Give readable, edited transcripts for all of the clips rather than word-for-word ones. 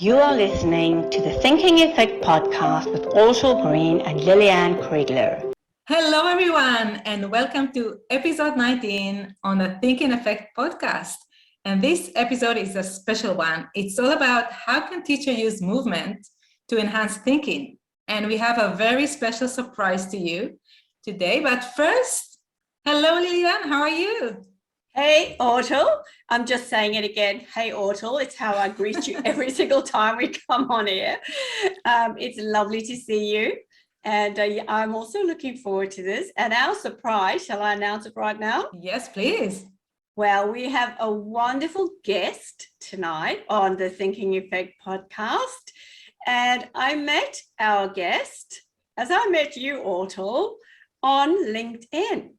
You are listening to the Thinking Effect podcast with Ortal Green and Lillian Kriegler. Hello, everyone, and welcome to episode 19 on the Thinking Effect podcast. And this episode is a special one. It's all about how can teachers use movement to enhance thinking. And we have a very special surprise to you today. But first, hello, Lillian, how are you? Hey, Ortal. I'm just saying it again. Hey, Ortal. It's how I greet you every single time we come on here. It's lovely to see you. And I'm also looking forward to this. And our surprise, shall I announce it right now? Yes, please. Well, we have a wonderful guest tonight on the Thinking Effect podcast. And I met our guest, as I met you, Ortal, on LinkedIn.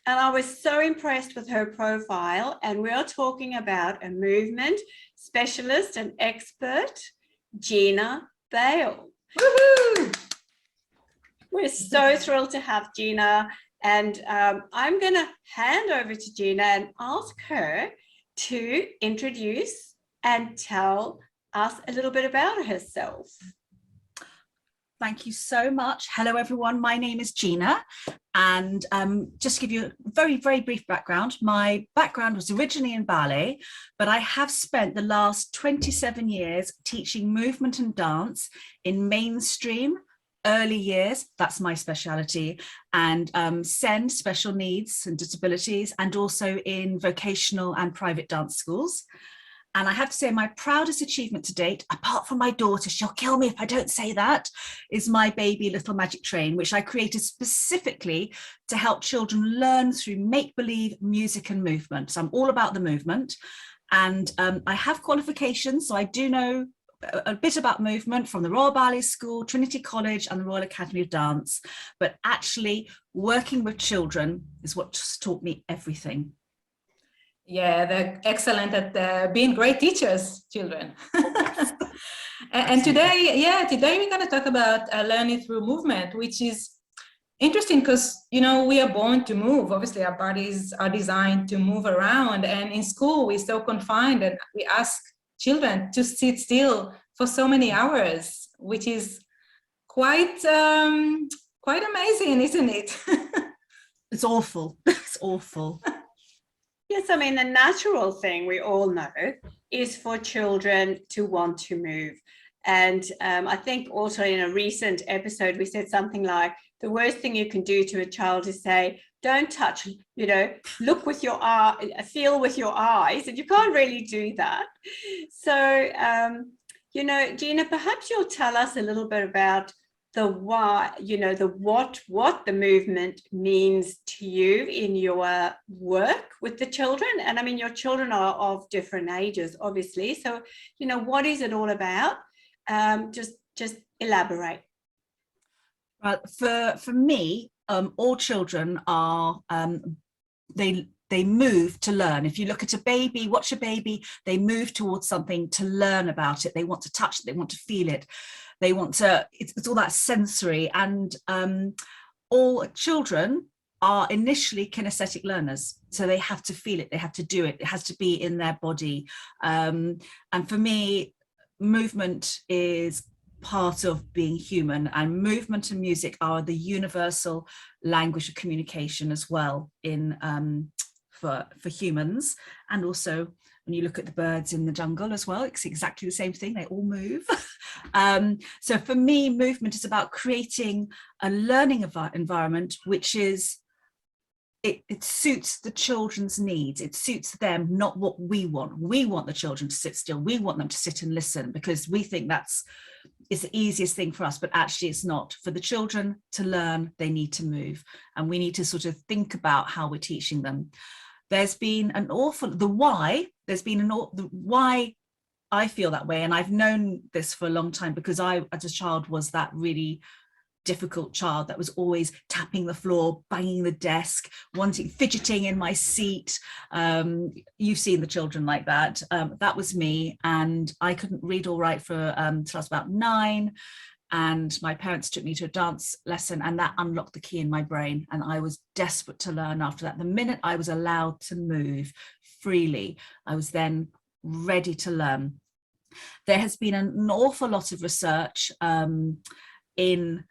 And I was so impressed with her profile. And we are talking about a movement specialist and expert, Gina Bale. Woohoo! We're so thrilled to have Gina. And I'm going to hand over to Gina and ask her to introduce and tell us a little bit about herself. Thank you so much. Hello, everyone. My name is Gina. And just to give you a very, very brief background, my background was originally in ballet, but I have spent the last 27 years teaching movement and dance in mainstream early years. That's my speciality, and SEND, special needs and disabilities, and also in vocational and private dance schools. And I have to say my proudest achievement to date, apart from my daughter, she'll kill me if I don't say that, is my baby Little Magic Train, which I created specifically to help children learn through make-believe, music and movement. So I'm all about the movement. And I have qualifications, so I do know a bit about movement from the Royal Ballet School, Trinity College and the Royal Academy of Dance. But actually working with children is what just taught me everything. Yeah, they're excellent at being great teachers, children. And today we're going to talk about learning through movement, which is interesting because, you know, we are born to move. Obviously, our bodies are designed to move around. And in school, we're so confined and we ask children to sit still for so many hours, which is quite amazing, isn't it? It's awful. It's awful. Yes, I mean, the natural thing we all know is for children to want to move. And I think also in a recent episode, we said something like, the worst thing you can do to a child is say, don't touch, you know, look with your eye, feel with your eyes, and you can't really do that. So, you know, Gina, perhaps you'll tell us a little bit about the why, you know, the what the movement means to you in your work with the children. And I mean, your children are of different ages, obviously. So, you know, what is it all about? Just elaborate. For me, all children are, they move to learn. If you look at a baby, watch a baby, they move towards something to learn about it. They want to touch it, they want to feel it. They want to, it's all that sensory, and all children are initially kinesthetic learners. So they have to feel it, they have to do it, it has to be in their body. And for me, movement is part of being human, and movement and music are the universal language of communication as well in for humans. And also when you look at the birds in the jungle as well, it's exactly the same thing, they all move. So for me, movement is about creating a learning environment which is, it suits the children's needs, it suits them, not what we want. We want the children to sit still, we want them to sit and listen because we think it's the easiest thing for us, but actually it's not. For the children to learn, they need to move, and we need to sort of think about how we're teaching them. There's been the why I feel that way, and I've known this for a long time because I, as a child, was that really difficult child that was always tapping the floor, banging the desk, fidgeting in my seat. You've seen the children like that. That was me, and I couldn't read or write for till I was about 9. And my parents took me to a dance lesson, and that unlocked the key in my brain. And I was desperate to learn after that. The minute I was allowed to move freely, I was then ready to learn. There has been an awful lot of research in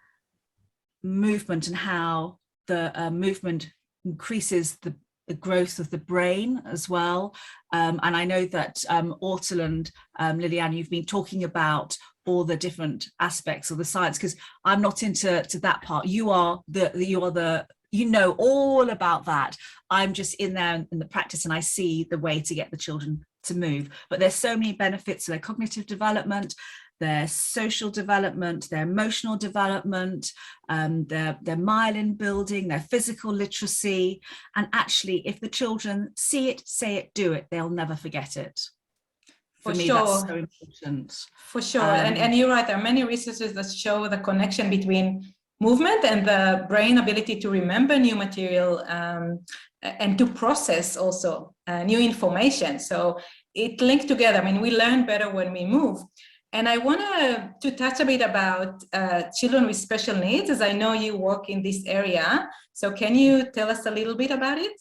movement and how the movement increases the growth of the brain as well. And I know that Ortal and Liliane, you've been talking about all the different aspects of the science, because I'm not into that part. You know all about that. I'm just in there in the practice, and I see the way to get the children to move. But there's so many benefits to their cognitive development, their social development, their emotional development, their myelin building, their physical literacy. And actually, if the children see it, say it, do it, they'll never forget it. For me, that's so important. For sure. And you're right, there are many researches that show the connection between movement and the brain ability to remember new material and to process also new information. So it linked together. I mean, we learn better when we move. And I want to touch a bit about children with special needs, as I know you work in this area. So can you tell us a little bit about it?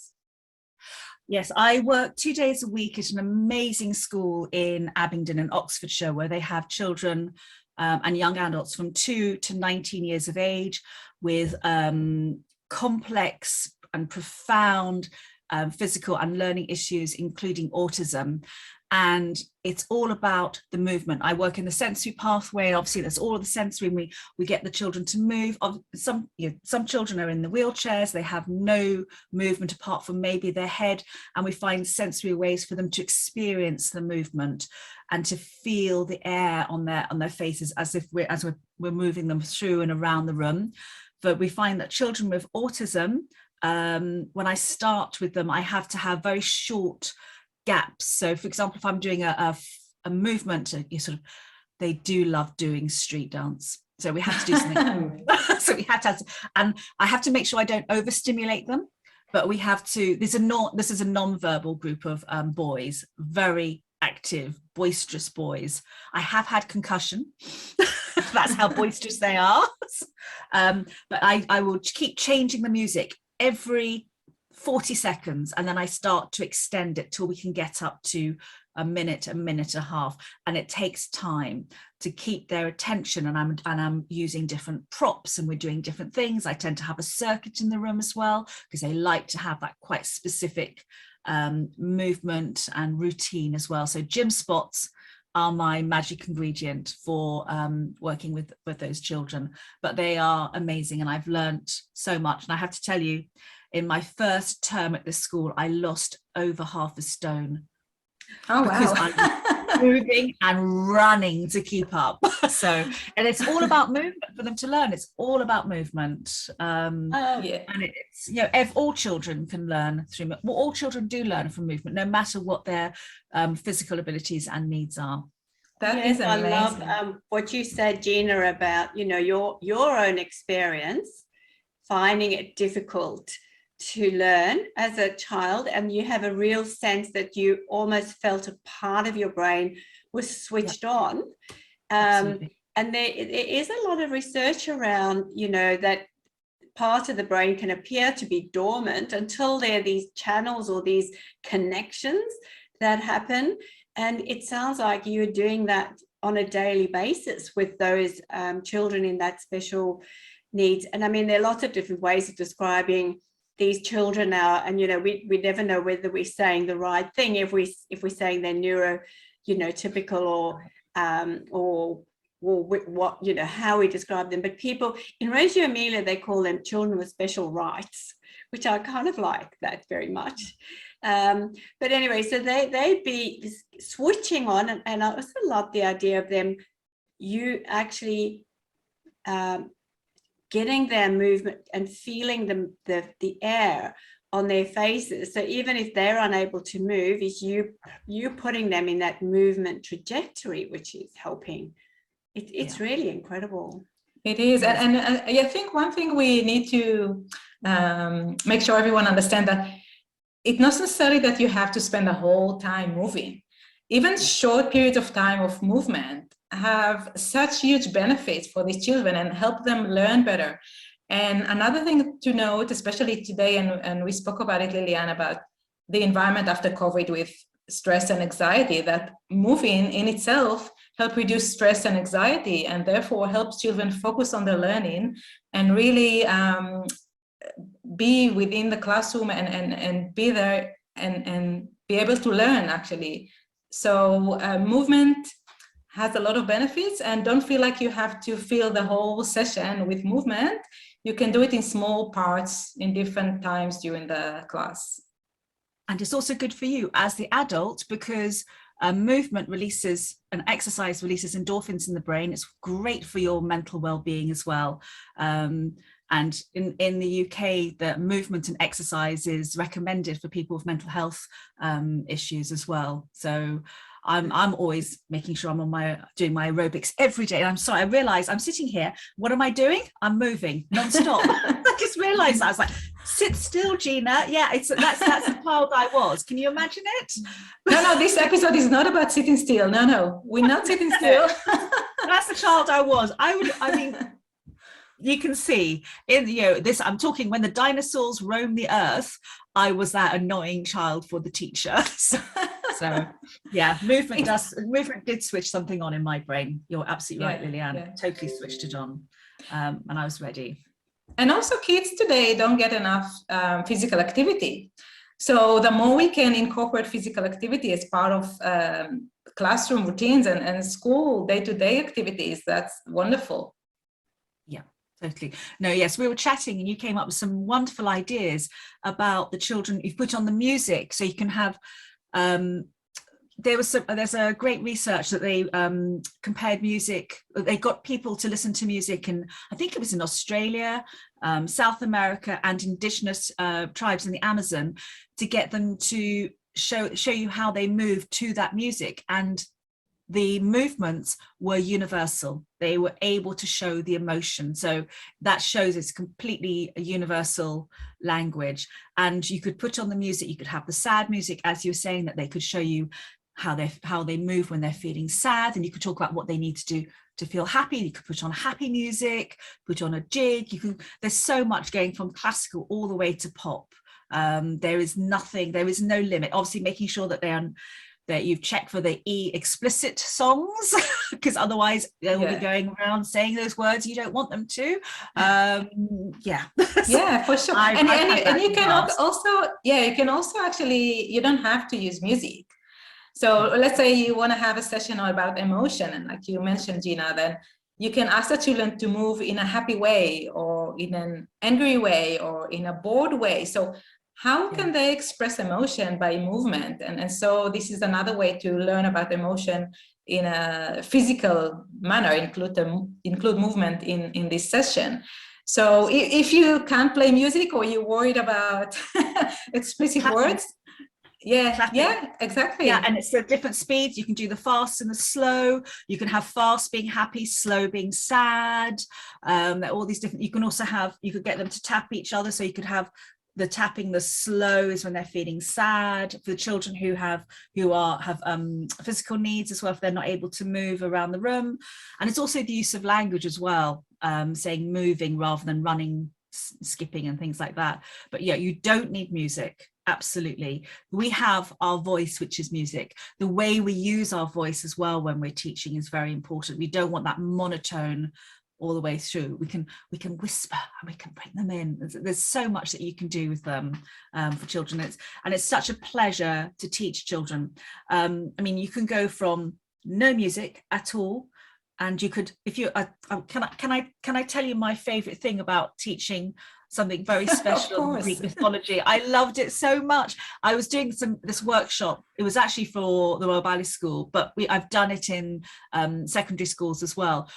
Yes, I work 2 days a week at an amazing school in Abingdon in Oxfordshire, where they have children and young adults from 2 to 19 years of age with complex and profound physical and learning issues, including autism. And it's all about the movement. I work in the sensory pathway. Obviously, that's all of the sensory. And we get the children to move. Some children are in the wheelchairs. They have no movement apart from maybe their head. And we find sensory ways for them to experience the movement and to feel the air on their faces as if we're moving them through and around the room. But we find that children with autism, when I start with them, I have to have very short gaps. So for example, if I'm doing a movement, they do love doing street dance. So we have to do something. So we have to, and I have to make sure I don't overstimulate them, but we have to, this is a non-verbal group of boys, very active, boisterous boys. I have had concussion. That's how boisterous they are. But I will keep changing the music every 40 seconds, and then I start to extend it till we can get up to a minute and a half, and it takes time to keep their attention. And I'm using different props, and we're doing different things. I tend to have a circuit in the room as well, because they like to have that quite specific movement and routine as well. So gym spots are my magic ingredient for working with those children, but they are amazing, and I've learned so much. And I have to tell you, in my first term at this school, I lost over half a stone. Oh, because wow. I'm moving and running to keep up. So, and it's all about movement for them to learn. It's all about movement. Yeah. And it's, all children can learn through, well, all children do learn from movement, no matter what their physical abilities and needs are. That is amazing. I love what you said, Gina, about, your own experience, finding it difficult to learn as a child, and you have a real sense that you almost felt a part of your brain was switched on. And there is a lot of research around, that part of the brain can appear to be dormant until there are these channels or these connections that happen. And it sounds like you're doing that on a daily basis with those children in that special needs. And I mean, there are lots of different ways of describing these children now, and we never know whether we're saying the right thing if we're saying they're neurotypical or what how we describe them. But people in Reggio Emilia, they call them children with special rights, which I kind of like that very much. But anyway, so they'd be switching on, and I also love the idea of them, you actually getting their movement and feeling the air on their faces. So even if they're unable to move, is you putting them in that movement trajectory, which is helping. It's really incredible. It is. And I think one thing we need to make sure everyone understands that it's not necessarily that you have to spend the whole time moving. Even short periods of time of movement have such huge benefits for these children and help them learn better. And another thing to note, especially today, and we spoke about it, Liliane, about the environment after COVID with stress and anxiety, that moving in itself help reduce stress and anxiety, and therefore helps children focus on their learning and really be within the classroom and be there and be able to learn, actually. So movement has a lot of benefits, and don't feel like you have to fill the whole session with movement. You can do it in small parts in different times during the class. And it's also good for you as the adult, because movement releases and exercise releases endorphins in the brain. It's great for your mental well-being as well. And in the UK, the movement and exercise is recommended for people with mental health issues as well. So I'm always making sure I'm doing my aerobics every day. And I'm sorry, I realize I'm sitting here. What am I doing? I'm moving non-stop. I just realized that. I was like, sit still, Gina. Yeah, that's the child I was. Can you imagine it? No, this episode is not about sitting still. No, we're not sitting still. That's the child I was. I mean, you can see in this, I'm talking when the dinosaurs roamed the earth, I was that annoying child for the teacher. So yeah, movement did switch something on in my brain. You're absolutely right, Liliane. Yeah. Totally switched it on, and I was ready. And also, kids today don't get enough physical activity. So the more we can incorporate physical activity as part of classroom routines and school day-to-day activities, that's wonderful. Yeah. Totally. No, yes, we were chatting and you came up with some wonderful ideas about the children. You've put on the music, so you can have there's a great research that they compared music. They got people to listen to music, and I think it was in Australia, South America, and indigenous tribes in the Amazon, to get them to show you how they move to that music. And the movements were universal. They were able to show the emotion. So that shows it's completely a universal language. And you could put on the music, you could have the sad music, as you were saying, that they could show you how they move when they're feeling sad, and you could talk about what they need to do to feel happy. You could put on happy music, put on a jig. There's so much going from classical all the way to pop. There is no limit. Obviously making sure that that you've checked for the explicit songs, because otherwise they will be going around saying those words you don't want them to. Yeah, for sure. And you can also actually, you don't have to use music. So let's say you want to have a session about emotion, and like you mentioned, Gina, then you can ask the children to move in a happy way, or in an angry way, or in a bored way. So how can they express emotion by movement? And so this is another way to learn about emotion in a physical manner, include movement in this session. So if you can't play music, or you're worried about explicit words, exactly. Yeah, and it's a different speeds. You can do the fast and the slow. You can have fast being happy, slow being sad. All these different. You could get them to tap each other. So you could have the tapping, the slow is when they're feeling sad. For the children who have physical needs as well, if they're not able to move around the room. And it's also the use of language as well, saying moving rather than running, skipping and things like that. But yeah, you don't need music. Absolutely. We have our voice, which is music. The way we use our voice as well when we're teaching is very important. We don't want that monotone all the way through. We can whisper and we can bring them in. There's so much that you can do with them for children. It's such a pleasure to teach children. I mean, you can go from no music at all, and you could, if you can I tell you my favorite thing about teaching something very special in Greek mythology? I loved it so much. I was doing this workshop. It was actually for the Royal Ballet School, but I've done it in secondary schools as well.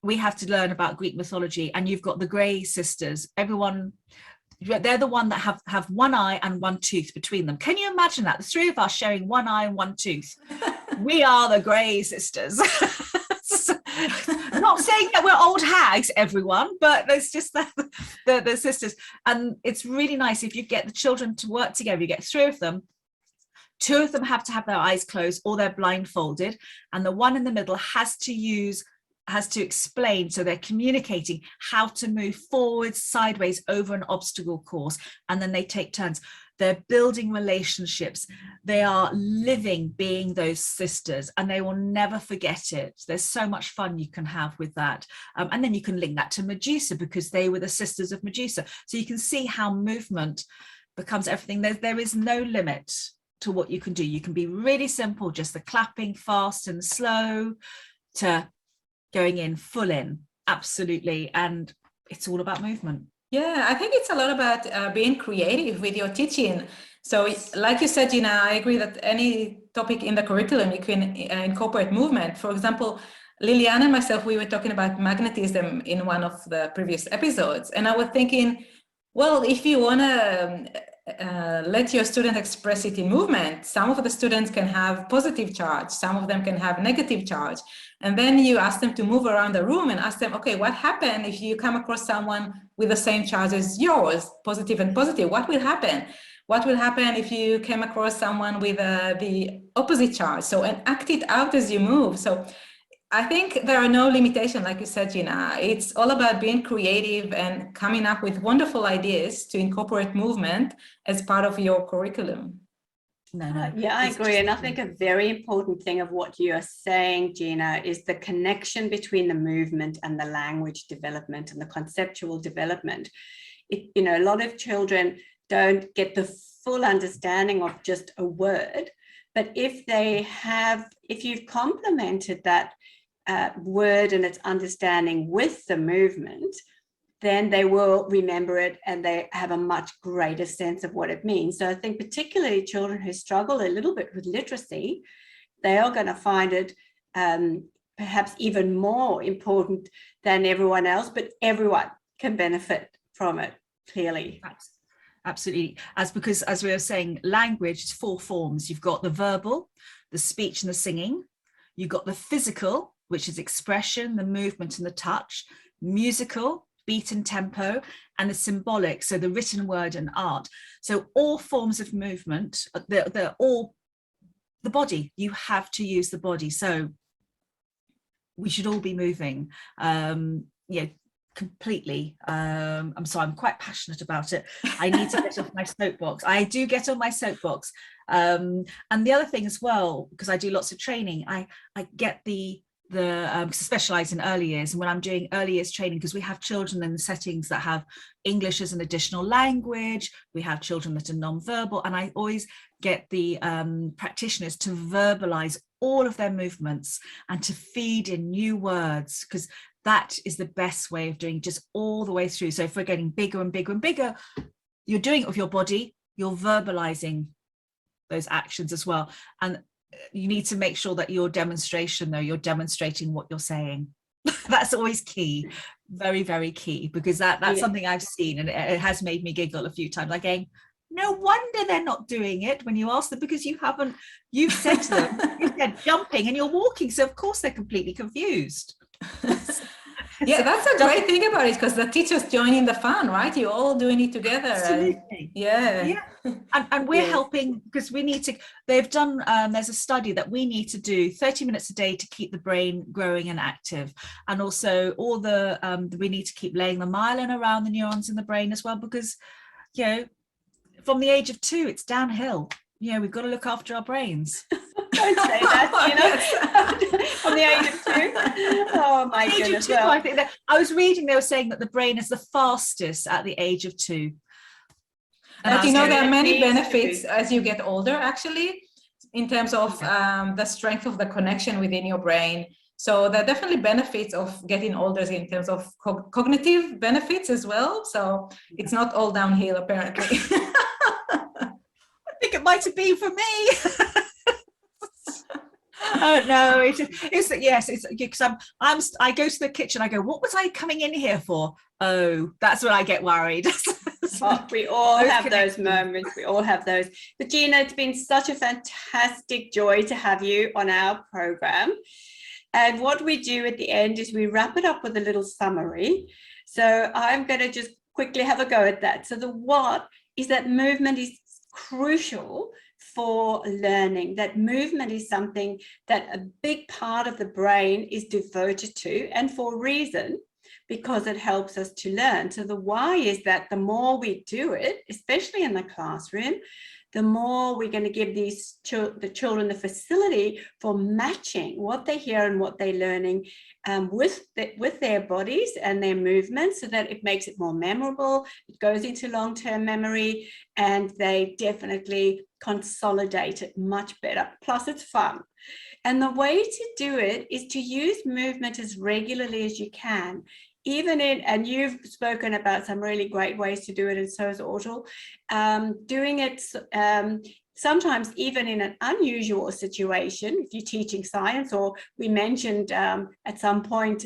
We have to learn about Greek mythology, and you've got the Grey sisters. Everyone, they're the one that have one eye and one tooth between them. Can you imagine that? The three of us sharing one eye and one tooth. We are the Grey sisters. Not saying that we're old hags, everyone, but there's just the sisters. And it's really nice if you get the children to work together. You get three of them. Two of them have to have their eyes closed or they're blindfolded, and the one in the middle has to explain, so they're communicating how to move forwards, sideways over an obstacle course, and then they take turns. they're building relationships, they are living being those sisters, and they will never forget it. There's so much fun you can have with that. And then you can link that to Medusa, because they were the sisters of Medusa. So you can see how movement becomes everything. There is no limit to what you can do. You can be really simple, just the clapping, fast and slow, to going in full in, absolutely. And it's all about movement. Yeah, I think it's a lot about being creative with your teaching. So like you said, Gina, I agree that any topic in the curriculum, you can incorporate movement. For example, Liliane and myself, we were talking about magnetism in one of the previous episodes. And I was thinking, well, if you want to let your student express it in movement, some of the students can have positive charge, some of them can have negative charge. And then you ask them to move around the room and ask them, okay, what happened if you come across someone with the same charge as yours, positive and positive? What will happen? What will happen if you came across someone with the opposite charge? So, and act it out as you move. So I think there are no limitations, like you said, Gina. It's all about being creative and coming up with wonderful ideas to incorporate movement as part of your curriculum. Yeah, I agree. And I think a very important thing of what you are saying, Gina, is the connection between the movement and the language development and the conceptual development. You know, a lot of children don't get the full understanding of just a word, but if you've complemented that word and its understanding with the movement, then they will remember it and they have a much greater sense of what it means. So I think particularly children who struggle a little bit with literacy, they are going to find it perhaps even more important than everyone else, but everyone can benefit from it, clearly. Absolutely. Because as we were saying, language is 4 forms. You've got the verbal, the speech and the singing. You've got the physical, which is expression, the movement and the touch, musical, beat and tempo, and the symbolic, so the written word and art. So all forms of movement, they're all the body. You have to use the body. So we should all be moving, completely. I'm quite passionate about it. I need to get off my soapbox. I do get on my soapbox. And the other thing as well, because I do lots of training, I get I specialize in early years, and when I'm doing early years training, because we have children in settings that have English as an additional language, we have children that are non-verbal, and I always get the practitioners to verbalize all of their movements and to feed in new words, because that is the best way of doing just all the way through. So if we're getting bigger and bigger and bigger, you're doing it with your body, you're verbalizing those actions as well. And you need to make sure that your demonstration, though, you're demonstrating what you're saying. That's always key, very, very key, because that's something I've seen, and it has made me giggle a few times, like going, no wonder they're not doing it when you ask them, because you've said to them, you said jumping and you're walking, so of course they're completely confused. Yeah, that's a great thing about it, because the teachers join in the fun, right? You're all doing it together. Absolutely. Yeah. And we're helping, because we need to, they've done, there's a study that we need to do 30 minutes a day to keep the brain growing and active. And also all we need to keep laying the myelin around the neurons in the brain as well, because, you know, from the age of 2, it's downhill. You know, we've got to look after our brains. Don't say that, you know, from the age of 2. Oh my goodness. Well, I think I was reading, they were saying that the brain is the fastest at the age of 2. But you know, there are many benefits as you get older, actually, in terms of the strength of the connection within your brain. So there are definitely benefits of getting older in terms of cognitive benefits as well. So it's not all downhill, apparently. I think it might have been for me. Oh no, it's because I go to the kitchen, I go, what was I coming in here for? Oh, that's when I get worried. We all have those moments, we all have those. But Gina, it's been such a fantastic joy to have you on our program. And what we do at the end is we wrap it up with a little summary. So I'm going to just quickly have a go at that. So the what is that movement is crucial for learning, that movement is something that a big part of the brain is devoted to, and for a reason, because it helps us to learn. So the why is that the more we do it, especially in the classroom, the more we're going to give the children the facility for matching what they hear and what they're learning with their bodies and their movements, so that it makes it more memorable, it goes into long-term memory, and they definitely consolidate it much better. Plus it's fun. And the way to do it is to use movement as regularly as you can. Even in, and you've spoken about some really great ways to do it, and so has Autul, doing it sometimes even in an unusual situation, if you're teaching science, or we mentioned at some point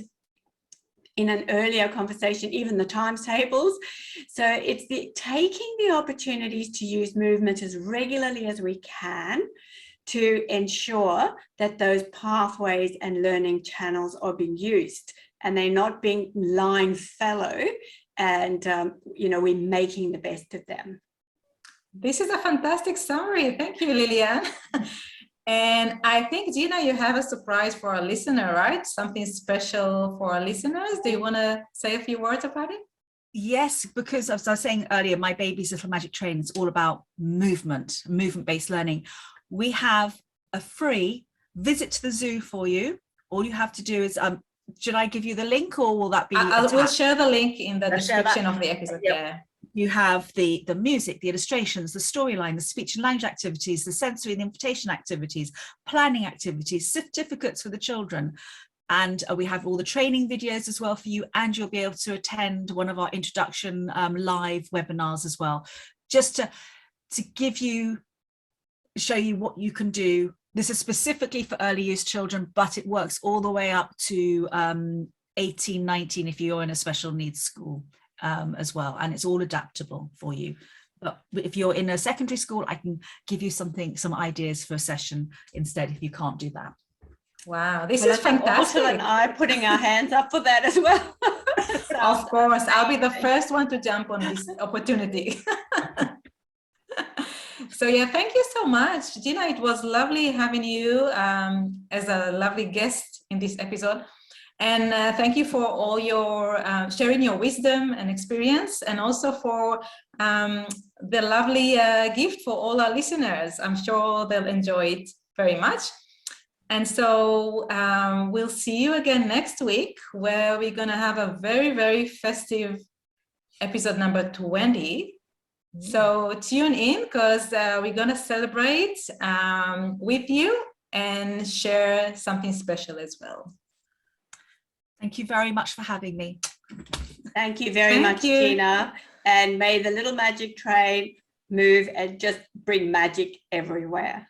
in an earlier conversation, even the times tables. So it's taking the opportunities to use movement as regularly as we can to ensure that those pathways and learning channels are being used, and they're not being lying fallow, and we're making the best of them. This is a fantastic summary. Thank you, Lilian. And I think, Gina, you have a surprise for our listener, right? Something special for our listeners. Do you want to say a few words about it? Yes, because as I was saying earlier, my baby's little magic train is all about movement-based learning. We have a free visit to the zoo for you. All you have to do is, should I give you the link, or will that be? We'll share the link in the description of the episode. Yep. Yeah. You have the music, the illustrations, the storyline, the speech and language activities, the sensory and invitation activities, planning activities, certificates for the children. And we have all the training videos as well for you, and you'll be able to attend one of our introduction live webinars as well, just to show you what you can do. This is specifically for early use children, but it works all the way up to 18, 19 if you're in a special needs school as well, and it's all adaptable for you. But if you're in a secondary school, I can give you some ideas for a session instead if you can't do that. Wow, this is fantastic. Autul and I putting our hands up for that as well. Of course, I'll be the first one to jump on this opportunity. So yeah, thank you so much, Gina. It was lovely having you as a lovely guest in this episode. And thank you for all your sharing your wisdom and experience, and also for the lovely gift for all our listeners. I'm sure they'll enjoy it very much. And so we'll see you again next week, where we're going to have a very, very festive episode number 20. So tune in, because we're going to celebrate with you and share something special as well. Thank you very much for having me. Thank you very much, Gina. And may the little magic train move and just bring magic everywhere.